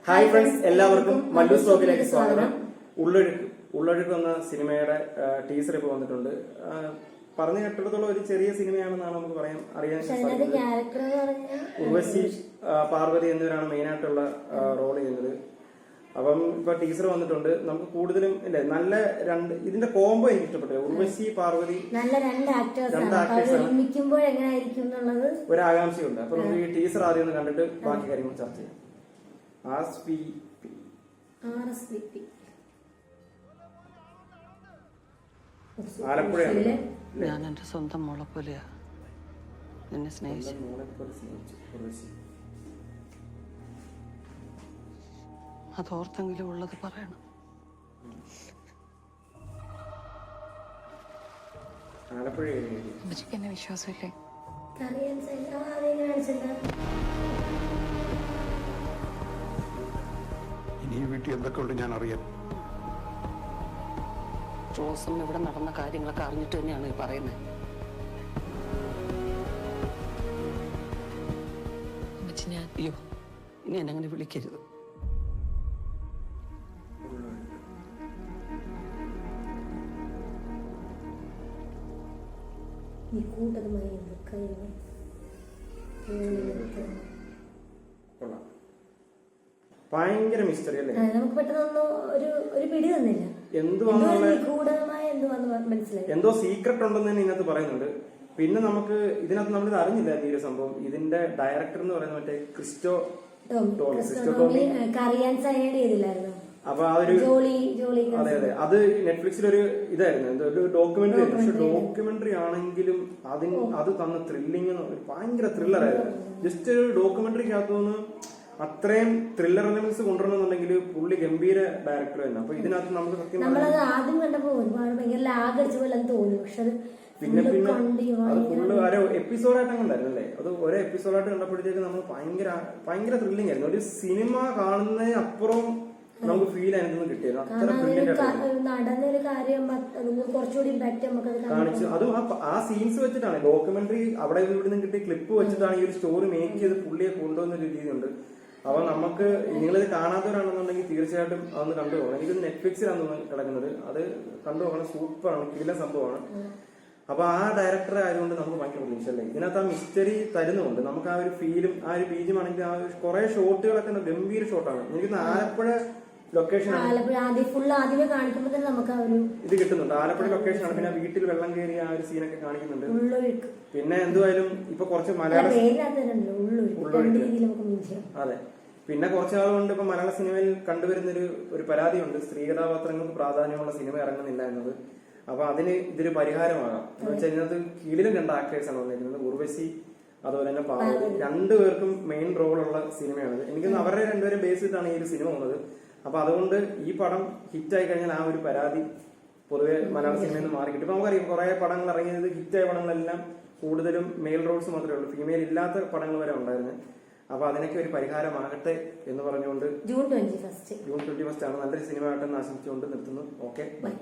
Hi friends, എല്ലാവർക്കും മല്ലു സ്റ്റോക്കിലേക്ക് സ്വാഗതം. ഉള്ളൊഴുക്ക് എന്ന സിനിമയുടെ ടീസർ ഇപ്പോൾ വന്നിട്ടുണ്ട്. പറഞ്ഞു കേട്ടിടത്തോളം ഒരു ചെറിയ സിനിമയാണെന്നാണ് നമുക്ക് അറിയാൻ സാധിക്കുന്നത്. ഉർവശി, പാർവതി എന്നിവരാണ് മെയിനായിട്ടുള്ള റോൾ ചെയ്യുന്നത്. അപ്പം ഇപ്പൊ ടീസർ വന്നിട്ടുണ്ട്. നമുക്ക് കൂടുതലും ഇല്ലേ നല്ല ഇതിന്റെ കോംബോ എനിക്ക് ഇഷ്ടപ്പെട്ടു. ഉർവശി, പാർവതി നല്ല രണ്ട് ആക്ടേഴ്സാണ്. ഒരു ആകാംക്ഷയുണ്ട്. അപ്പൊ നമുക്ക് ഈ ടീസർ ആദ്യം ഒന്ന് കണ്ടിട്ട് ബാക്കി കാര്യങ്ങൾ ചർച്ച ചെയ്യാം. ആലപ്പുഴയാണ്. ഞാൻ എന്റെ സ്വന്തം മോളെ പോലെയാ നിന്നെ സ്നേഹിച്ചു. അതോർത്തെങ്കിലും ഉള്ളത് പറയണം. അമ്മച്ചിക്ക് എന്നെ വിശ്വാസമില്ലേ? ഇനി വീട്ടിൽ എന്തൊക്കെ ഉണ്ട് ഞാൻ അറിയാം. റോസും ഇവിടെ നടന്ന കാര്യങ്ങളൊക്കെ അറിഞ്ഞിട്ട് തന്നെയാണ് ഈ പറയുന്നത്. അമ്മച്ചി ഞാൻ അയ്യോ, ഇനി എന്നെ അങ്ങനെ വിളിക്കരുത്. ഭയങ്കര മിസ്റ്ററി അല്ലേ? നമുക്ക് പെട്ടെന്നൊന്നും ഒരു പിടി തന്നില്ല. എന്തോ സീക്രട്ട് ഉണ്ടെന്ന് തന്നെ ഇതിനകത്ത് പറയുന്നുണ്ട്. പിന്നെ നമുക്ക് ഇതിനകത്ത് നമ്മളിത് അറിഞ്ഞില്ല ഈ ഒരു സംഭവം. ഇതിന്റെ ഡയറക്ടർ എന്ന് പറയുന്നത് മറ്റേ ക്രിസ്റ്റോ ടോമി. അപ്പൊ ആ ഒരു അതെ അത് നെറ്റ്ഫ്ലിക്സിലൊരു ഇതായിരുന്നു, ഒരു ഡോക്യുമെന്ററി ആയിരുന്നു. പക്ഷെ ഡോക്യുമെന്ററി ആണെങ്കിലും അത് തന്ന ത്രില്ലിങ് ഭയങ്കര ത്രില്ലറായിരുന്നു. ജസ്റ്റ് ഒരു ഡോക്യുമെന്ററിക്കകത്തുനിന്ന് അത്രയും ത്രില്ലർ എലമെന്റ്സ് കൊണ്ടുവരണമെന്നുണ്ടെങ്കിൽ പുള്ളി ഗംഭീര ഡയറക്ടർ തന്നെ. അപ്പൊ ഇതിനകത്ത് നമുക്ക് സത്യം ആദ്യം കണ്ടപ്പോ ഒരുപാട് ഭയങ്കര ലാഗ് അടിച്ച പോലെ തോന്നി. പക്ഷെ പിന്നെ അത് ഫുള്ള് ഓരോ എപ്പിസോഡായിട്ട് കണ്ടായിരുന്നു അല്ലേ? അത് ഓരോ എപ്പിസോഡായിട്ട് കണ്ടപ്പോഴത്തേക്ക് നമ്മൾ ഭയങ്കര ത്രില്ലിംഗ് ആയിരുന്നു. ഒരു സിനിമ കാണുന്നതിന് അപ്പുറം നമുക്ക് ഫീൽ ആയിരുന്നു കിട്ടിയത്. അത്ര നടന്നൊരു കാര്യം കുറച്ചുകൂടി കാണിച്ചു. അതും ആ സീൻസ് വെച്ചിട്ടാണ് ഡോക്യുമെന്ററി അവിടെ ഇവിടെ നിന്ന് കിട്ടിയ ക്ലിപ്പ് വെച്ചിട്ടാണ് ഈ ഒരു സ്റ്റോറി മേക്ക് ചെയ്ത് പുള്ളിയെ കൊണ്ടുവന്ന ഒരു രീതിയുണ്ട്. അപ്പൊ നമുക്ക് നിങ്ങളിത് കാണാത്തവരാണെന്നുണ്ടെങ്കിൽ തീർച്ചയായിട്ടും അതൊന്ന് കണ്ടുപോകണം. എനിക്കൊന്ന് നെറ്റ്ഫ്ലിക്സിലാണ് കിടക്കുന്നത്. അത് കണ്ടുപോകണം. സൂപ്പറാണ്, കിടില സംഭവമാണ്. അപ്പൊ ആ ഡയറക്ടർ ആയതുകൊണ്ട് നമുക്ക് ഭയങ്കര പ്രതീക്ഷയല്ലേ. ഇതിനകത്ത് ആ മിസ്റ്ററി തരുന്നുണ്ട്. നമുക്ക് ആ ഒരു ഫീലും ആ ഒരു ബീജും ആണെങ്കിൽ ആ കുറെ ഷോട്ടുകളൊക്കെ ഗംഭീര ഷോട്ടാണ്. എനിക്ക് ആലപ്പുഴ ലൊക്കേഷൻ ഇത് കിട്ടുന്നുണ്ട്. ആലപ്പുഴ ലൊക്കേഷനാണ്. പിന്നെ വീട്ടിൽ വെള്ളം കയറി ആ ഒരു സീനൊക്കെ കാണിക്കുന്നുണ്ട്. പിന്നെ എന്തുവായാലും ഇപ്പൊ കുറച്ച് മലയാള അതെ പിന്നെ കുറച്ച് നാളുകൊണ്ട് ഇപ്പൊ മലയാള സിനിമയിൽ കണ്ടുവരുന്ന ഒരു പരാതിയുണ്ട്. സ്ത്രീ കഥാപാത്രങ്ങൾക്ക് പ്രാധാന്യമുള്ള സിനിമ ഇറങ്ങുന്നില്ല എന്നത്. അപ്പൊ അതിന് ഇതൊരു പരിഹാരമാകാം എന്ന് വെച്ചാൽ ഇതിനകത്ത് കീഴിലും രണ്ട് ആക്ടേഴ്സാണ് വന്നിരിക്കുന്നത്. ഉർവശി അതുപോലെ തന്നെ പാർവതി. രണ്ടുപേർക്കും മെയിൻ റോളുള്ള സിനിമയാണിത്. എനിക്കൊന്ന് അവരുടെ രണ്ടുപേരും ബേസ് ചെയ്തിട്ടാണ് ഈ ഒരു സിനിമ വന്നത്. അപ്പൊ അതുകൊണ്ട് ഈ പടം ഹിറ്റായി കഴിഞ്ഞാൽ ആ ഒരു പരാതി പൊതുവെ മലയാള സിനിമയിൽ നിന്ന് മാറി കിട്ടും. ഇപ്പൊ നമുക്കറിയാം കുറെ പടങ്ങൾ ഇറങ്ങിയത് ഹിറ്റായ പടങ്ങളെല്ലാം കൂടുതലും മെയിൽ റോൾസ് മാത്രമേ ഉള്ളൂ, ഫീമെയിൽ ഇല്ലാത്ത പടങ്ങൾ വരെ ഉണ്ടായിരുന്നു. അപ്പൊ അതിനൊക്കെ ഒരു പരിഹാരമാകട്ടെ എന്ന് പറഞ്ഞുകൊണ്ട് ജൂൺ 21 ആണ് നല്ലൊരു സിനിമ ആയിട്ടെന്ന് ആശംസിച്ചുകൊണ്ട് നിർത്തുന്നു. Okay, by.